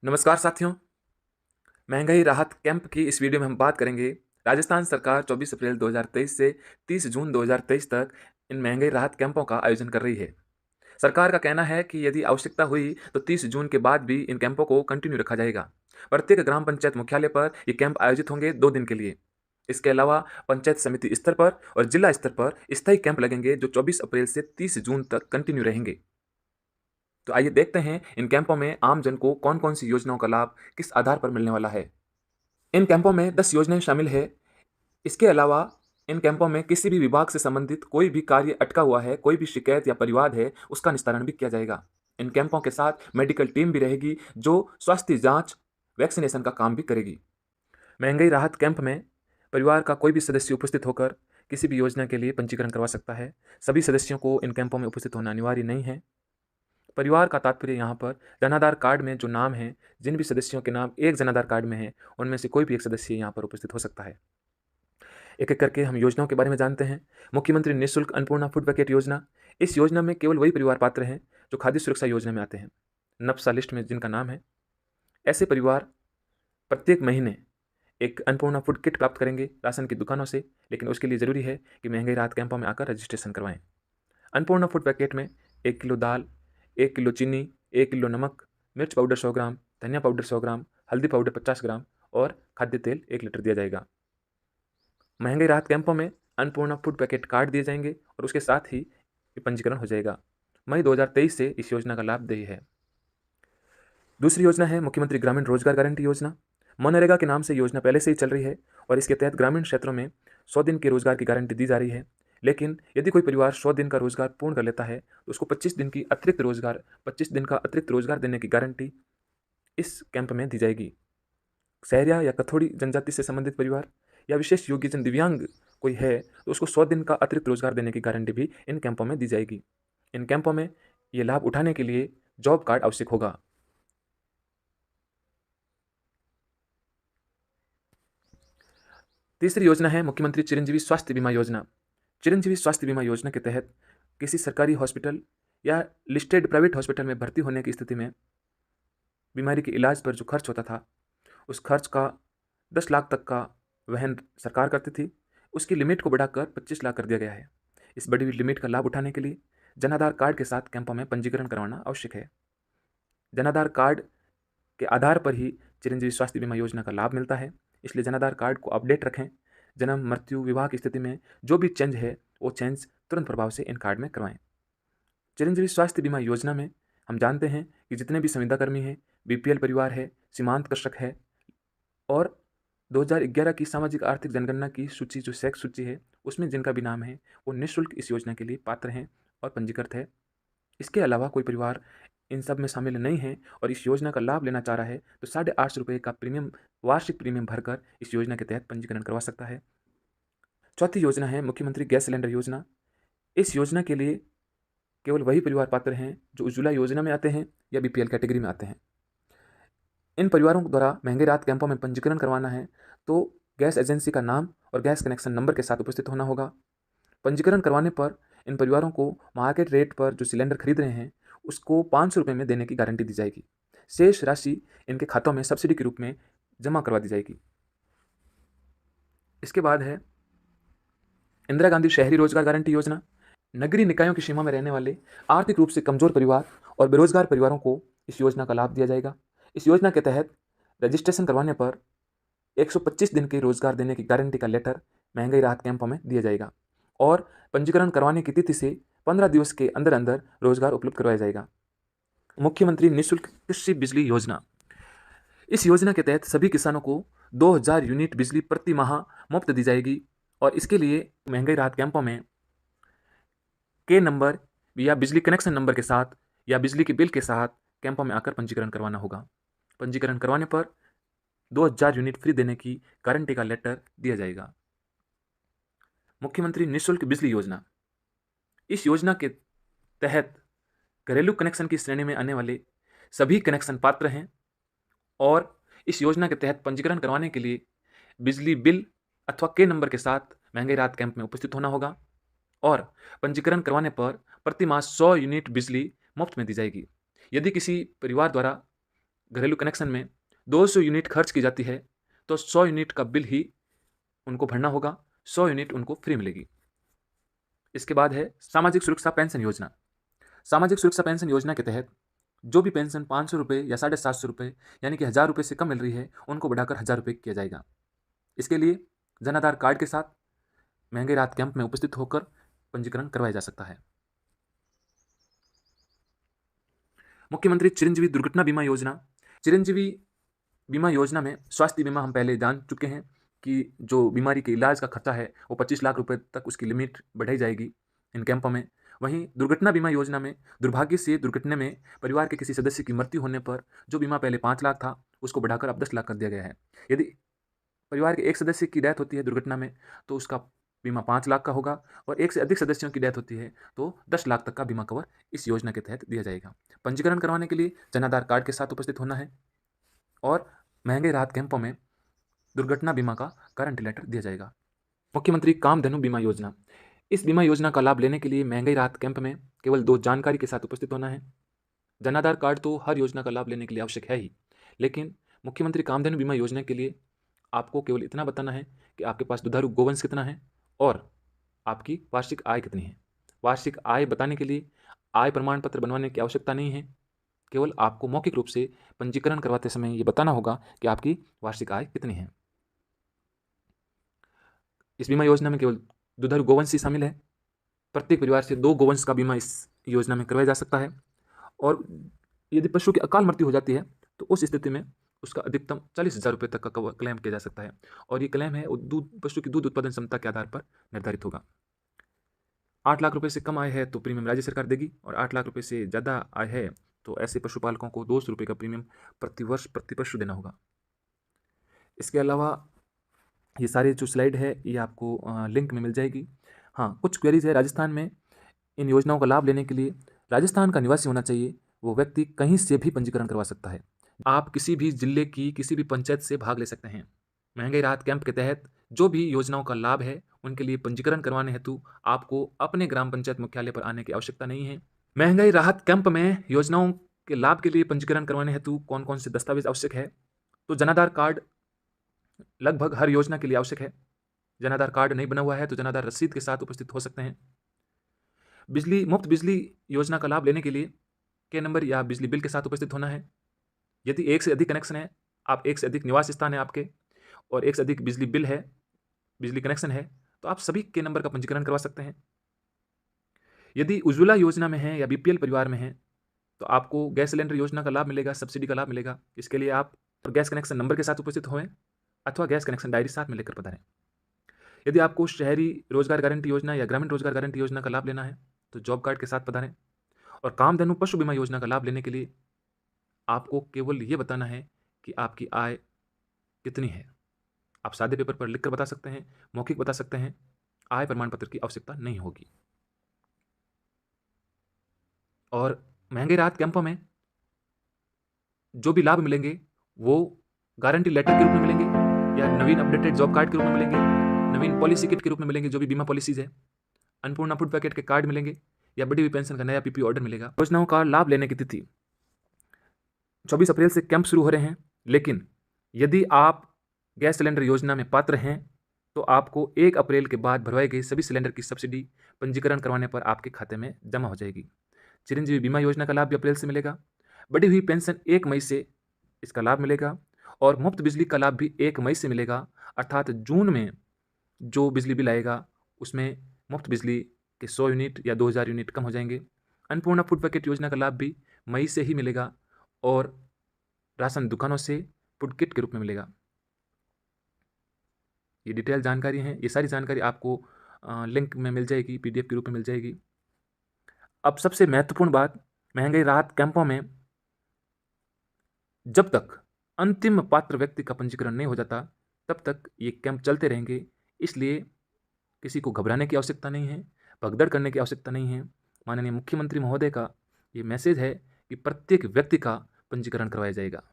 नमस्कार साथियों। महंगाई राहत कैंप की इस वीडियो में हम बात करेंगे। राजस्थान सरकार 24 अप्रैल 2023 से 30 जून 2023 तक इन महंगाई राहत कैंपों का आयोजन कर रही है। सरकार का कहना है कि यदि आवश्यकता हुई तो 30 जून के बाद भी इन कैंपों को कंटिन्यू रखा जाएगा। प्रत्येक ग्राम पंचायत मुख्यालय पर ये कैंप आयोजित होंगे 2 दिन के लिए। इसके अलावा पंचायत समिति स्तर पर और जिला स्तर पर स्थायी कैंप लगेंगे जो 24 अप्रैल से 30 जून तक कंटिन्यू रहेंगे। तो आइए देखते हैं इन कैंपों में आम जन को कौन कौन सी योजनाओं का लाभ किस आधार पर मिलने वाला है। इन कैंपों में 10 योजनाएं शामिल है। इसके अलावा इन कैंपों में किसी भी विभाग से संबंधित कोई भी कार्य अटका हुआ है, कोई भी शिकायत या परिवाद है, उसका निस्तारण भी किया जाएगा। इन कैंपों के साथ मेडिकल टीम भी रहेगी जो स्वास्थ्य जांच, वैक्सीनेशन का काम भी करेगी। महंगाई राहत कैंप में परिवार का कोई भी सदस्य उपस्थित होकर किसी भी योजना के लिए पंजीकरण करवा सकता है। सभी सदस्यों को इन कैंपों में उपस्थित होना अनिवार्य नहीं है। परिवार का तात्पर्य यहाँ पर जनाधार कार्ड में जो नाम है, जिन भी सदस्यों के नाम एक जनाधार कार्ड में है, उनमें से कोई भी एक सदस्य यहाँ पर उपस्थित हो सकता है। एक एक करके हम योजनाओं के बारे में जानते हैं। मुख्यमंत्री निःशुल्क अन्नपूर्णा फूड पैकेट योजना। इस योजना में केवल वही परिवार पात्र हैं जो खाद्य सुरक्षा योजना में आते हैं, नप्सा लिस्ट में जिनका नाम है। ऐसे परिवार प्रत्येक महीने एक अन्नपूर्णा फूड किट प्राप्त करेंगे राशन की दुकानों से, लेकिन उसके लिए ज़रूरी है कि महंगाई राहत कैंपों में आकर रजिस्ट्रेशन करवाएं। अन्नपूर्णा फूड पैकेट में 1 किलो दाल, 1 किलो चीनी, 1 किलो नमक, मिर्च पाउडर 100 ग्राम, धनिया पाउडर 100 ग्राम, हल्दी पाउडर 50 ग्राम और खाद्य तेल 1 लीटर दिया जाएगा। महंगाई राहत कैंपों में अन्नपूर्णा फूड पैकेट कार्ड दिए जाएंगे और उसके साथ ही पंजीकरण हो जाएगा। मई 2023 से इस योजना का लाभ देय है। दूसरी योजना है मुख्यमंत्री ग्रामीण रोजगार गारंटी योजना। मनरेगा के नाम से योजना पहले से ही चल रही है और इसके तहत ग्रामीण क्षेत्रों में 100 दिन के रोजगार की गारंटी दी जा रही है। लेकिन यदि कोई परिवार 100 दिन का रोजगार पूर्ण कर लेता है तो उसको 25 दिन का अतिरिक्त रोजगार देने की गारंटी इस कैंप में दी जाएगी। सहरिया या कथोड़ी जनजाति से संबंधित परिवार या विशेष योग्यजन दिव्यांग कोई है तो उसको 100 दिन का अतिरिक्त रोजगार देने की गारंटी भी इन कैंपों में दी जाएगी। इन कैंपों में ये लाभ उठाने के लिए जॉब कार्ड आवश्यक होगा। तीसरी योजना है मुख्यमंत्री चिरंजीवी स्वास्थ्य बीमा योजना। चिरंजीवी स्वास्थ्य बीमा योजना के तहत किसी सरकारी हॉस्पिटल या लिस्टेड प्राइवेट हॉस्पिटल में भर्ती होने की स्थिति में बीमारी के इलाज पर जो खर्च होता था, उस खर्च का 10 लाख तक का वहन सरकार करती थी। उसकी लिमिट को बढ़ाकर 25 लाख कर दिया गया है। इस बड़ी हुई लिमिट का लाभ उठाने के लिए जनाधार कार्ड के साथ कैंपों में पंजीकरण करवाना आवश्यक है। जनाधार कार्ड के आधार पर ही चिरंजीवी स्वास्थ्य बीमा योजना का लाभ मिलता है, इसलिए जनाधार कार्ड को अपडेट रखें। जन्म, मृत्यु, विवाह की स्थिति में जो भी चेंज है वो चेंज तुरंत प्रभाव से इन कार्ड में करवाएं। चिरंजीवी स्वास्थ्य बीमा योजना में हम जानते हैं कि जितने भी संविदाकर्मी हैं, बीपीएल परिवार है, सीमांत कृषक है और 2011 की सामाजिक आर्थिक जनगणना की सूची जो सेक्स सूची है उसमें जिनका भी नाम है वो निःशुल्क इस योजना के लिए पात्र हैं और पंजीकृत है। इसके अलावा कोई परिवार इन सब में शामिल नहीं है और इस योजना का लाभ लेना चाह रहा है तो 850 रुपये का प्रीमियम, वार्षिक प्रीमियम भरकर इस योजना के तहत पंजीकरण करवा सकता है। चौथी योजना है मुख्यमंत्री गैस सिलेंडर योजना। इस योजना के लिए केवल वही परिवार पात्र हैं जो उज्ज्वला योजना में आते हैं या बीपीएल कैटेगरी में आते हैं। इन परिवारों द्वारा महंगे राहत कैंपों में पंजीकरण करवाना है तो गैस एजेंसी का नाम और गैस कनेक्शन नंबर के साथ उपस्थित होना होगा। पंजीकरण करवाने पर इन परिवारों को मार्केट रेट पर जो सिलेंडर खरीद रहे हैं उसको 500 रुपये में देने की गारंटी दी जाएगी। शेष राशि इनके खातों में सब्सिडी के रूप में जमा करवा दी जाएगी। इसके बाद है इंदिरा गांधी शहरी रोजगार गारंटी योजना। नगरीय निकायों की सीमा में रहने वाले आर्थिक रूप से कमजोर परिवार और बेरोजगार परिवारों को इस योजना का लाभ दिया जाएगा। इस योजना के तहत रजिस्ट्रेशन करवाने पर 125 दिन के रोजगार देने की गारंटी का लेटर महंगाई राहत कैंपों में दिया जाएगा और पंजीकरण करवाने की तिथि से 15 दिवस के अंदर अंदर रोजगार उपलब्ध करवाया जाएगा। मुख्यमंत्री निःशुल्क कृषि बिजली योजना। इस योजना के तहत सभी किसानों को 2000 यूनिट बिजली प्रति माह मुफ्त दी जाएगी और इसके लिए महंगाई राहत कैंपों में के नंबर या बिजली कनेक्शन नंबर के साथ या बिजली के बिल के साथ कैंपों में आकर पंजीकरण करवाना होगा। पंजीकरण करवाने पर 2000 यूनिट फ्री देने की गारंटी का लेटर दिया जाएगा। मुख्यमंत्री निःशुल्क बिजली योजना। इस योजना के तहत घरेलू कनेक्शन की श्रेणी में आने वाले सभी कनेक्शन पात्र हैं और इस योजना के तहत पंजीकरण करवाने के लिए बिजली बिल अथवा के नंबर के साथ महंगाई राहत कैंप में उपस्थित होना होगा और पंजीकरण करवाने पर प्रति माह 100 यूनिट बिजली मुफ्त में दी जाएगी। यदि किसी परिवार द्वारा घरेलू कनेक्शन में 200 यूनिट खर्च की जाती है तो 100 यूनिट का बिल ही उनको भरना होगा, 100 यूनिट उनको फ्री मिलेगी। इसके बाद है सामाजिक सुरक्षा पेंशन योजना। सामाजिक सुरक्षा पेंशन योजना के तहत जो भी पेंशन 500 रुपये या 750 रुपये यानी कि 1000 रुपये से कम मिल रही है उनको बढ़ाकर 1000 रुपये किया जाएगा। इसके लिए जन आधार कार्ड के साथ महंगाई राहत कैंप में उपस्थित होकर पंजीकरण करवाया जा सकता है। मुख्यमंत्री चिरंजीवी दुर्घटना बीमा योजना। चिरंजीवी बीमा योजना में स्वास्थ्य बीमा हम पहले जान चुके हैं कि जो बीमारी के इलाज का खर्चा है वो 25 लाख रुपए तक उसकी लिमिट बढ़ाई जाएगी इन कैंपों में। वहीं दुर्घटना बीमा योजना में दुर्भाग्य से दुर्घटना में परिवार के किसी सदस्य की मृत्यु होने पर जो बीमा पहले 5 लाख था उसको बढ़ाकर अब 10 लाख कर दिया गया है। यदि परिवार के एक सदस्य की डेथ होती है दुर्घटना में तो उसका बीमा 5 लाख का होगा, और एक से अधिक सदस्यों की डेथ होती है तो 10 लाख तक का बीमा कवर इस योजना के तहत दिया जाएगा। पंजीकरण करवाने के लिए जन आधार कार्ड के साथ उपस्थित होना है और महंगाई राहत कैंपों में दुर्घटना बीमा का गारंटी लेटर दिया जाएगा। मुख्यमंत्री कामधेनु बीमा योजना। इस बीमा योजना का लाभ लेने के लिए महंगाई राहत कैंप में केवल 2 जानकारी के साथ उपस्थित होना है। जन आधार कार्ड तो हर योजना का लाभ लेने के लिए आवश्यक है ही, लेकिन मुख्यमंत्री कामधेनु बीमा योजना के लिए आपको केवल इतना बताना है कि आपके पास दुधारू गोवंश कितना है और आपकी वार्षिक आय कितनी है। वार्षिक आय बताने के लिए आय प्रमाण पत्र बनवाने की आवश्यकता नहीं है, केवल आपको मौखिक रूप से पंजीकरण करवाते समय ये बताना होगा कि आपकी वार्षिक आय कितनी है। इस बीमा योजना में केवल दुधारू गोवंश ही शामिल है। प्रत्येक परिवार से 2 गोवंश का बीमा इस योजना में करवाया जा सकता है, और यदि पशु की अकाल मृत्यु हो जाती है तो उस स्थिति में उसका अधिकतम 40,000 रुपये तक का क्लेम किया जा सकता है, और ये क्लेम है पशु की दूध उत्पादन क्षमता के आधार पर निर्धारित होगा। 8 लाख रुपये से कम आय है तो प्रीमियम राज्य सरकार देगी, और 8 लाख रुपये से ज़्यादा आय है तो ऐसे पशुपालकों को 200 रुपये का प्रीमियम प्रति वर्ष प्रति पशु देना होगा। इसके अलावा ये सारी जो स्लाइड है ये आपको लिंक में मिल जाएगी। हाँ, कुछ क्वेरीज है। राजस्थान में इन योजनाओं का लाभ लेने के लिए राजस्थान का निवासी होना चाहिए। वो व्यक्ति कहीं से भी पंजीकरण करवा सकता है। आप किसी भी जिले की किसी भी पंचायत से भाग ले सकते हैं। महंगाई राहत कैंप के तहत जो भी योजनाओं का लाभ है उनके लिए पंजीकरण करवाने हेतु आपको अपने ग्राम पंचायत मुख्यालय पर आने की आवश्यकता नहीं है। महंगाई राहत कैंप में योजनाओं के लाभ के लिए पंजीकरण करवाने हेतु कौन कौन से दस्तावेज आवश्यक है, तो जन आधार कार्ड लगभग हर योजना के लिए आवश्यक है। जन आधार कार्ड नहीं बना हुआ है तो जन आधार रसीद के साथ उपस्थित हो सकते हैं। मुफ्त बिजली योजना का लाभ लेने के लिए के नंबर या बिजली बिल के साथ उपस्थित होना है। यदि एक से अधिक कनेक्शन है, आप एक से अधिक निवास स्थान है आपके और एक से अधिक बिजली बिल है, बिजली कनेक्शन है, तो आप सभी के नंबर का पंजीकरण करवा सकते हैं। यदि उज्ज्वला योजना में है या बीपीएल परिवार में है तो आपको गैस सिलेंडर योजना का लाभ मिलेगा, सब्सिडी का लाभ मिलेगा। इसके लिए आप गैस कनेक्शन नंबर के साथ उपस्थित हों अथवा गैस कनेक्शन डायरी साथ में लेकर पधारें। यदि आपको शहरी रोजगार गारंटी योजना या ग्रामीण रोजगार गारंटी योजना का लाभ लेना है तो जॉब कार्ड के साथ पधारें। और कामधेनु पशु बीमा योजना का लाभ लेने के लिए आपको केवल ये बताना है कि आपकी आय कितनी है। आप सादे पेपर पर लिखकर बता सकते हैं, मौखिक बता सकते हैं, आय प्रमाण पत्र की आवश्यकता नहीं होगी। और महंगाई राहत कैंपों में जो भी लाभ मिलेंगे वो गारंटी लेटर के रूप में मिलेंगे या नवीन अपडेटेड जॉब कार्ड के रूप में मिलेंगे, नवीन पॉलिसी किट के रूप में मिलेंगे जो भी बीमा पॉलिसीज है, अन्नपूर्णा फूड पैकेट के कार्ड मिलेंगे या बढ़ी हुई पेंशन का नया पीपी ऑर्डर मिलेगा। योजनाओं का लाभ लेने की तिथि 24 अप्रैल से कैंप शुरू हो रहे हैं, लेकिन यदि आप गैस सिलेंडर योजना में पात्र हैं तो आपको 1 अप्रैल के बाद भरवाई गई सभी सिलेंडर की सब्सिडी पंजीकरण करवाने पर आपके खाते में जमा हो जाएगी। चिरंजीवी बीमा योजना का लाभ भी अप्रैल से मिलेगा। बढ़ी हुई पेंशन 1 मई से इसका लाभ मिलेगा, और मुफ्त बिजली का लाभ भी 1 मई से मिलेगा। अर्थात जून में जो बिजली बिल आएगा उसमें मुफ्त बिजली के 100 यूनिट या 2000 यूनिट कम हो जाएंगे। अन्नपूर्णा फूड पैकेट योजना का लाभ भी मई से ही मिलेगा और राशन दुकानों से फूड किट के रूप में मिलेगा। ये डिटेल जानकारी है, ये सारी जानकारी आपको लिंक में मिल जाएगी, पीडीएफ के रूप में मिल जाएगी। अब सबसे महत्वपूर्ण बात, महंगाई राहत कैंपों में जब तक अंतिम पात्र व्यक्ति का पंजीकरण नहीं हो जाता तब तक ये कैंप चलते रहेंगे। इसलिए किसी को घबराने की आवश्यकता नहीं है, भगदड़ करने की आवश्यकता नहीं है। माननीय मुख्यमंत्री महोदय का ये मैसेज है कि प्रत्येक व्यक्ति का पंजीकरण करवाया जाएगा।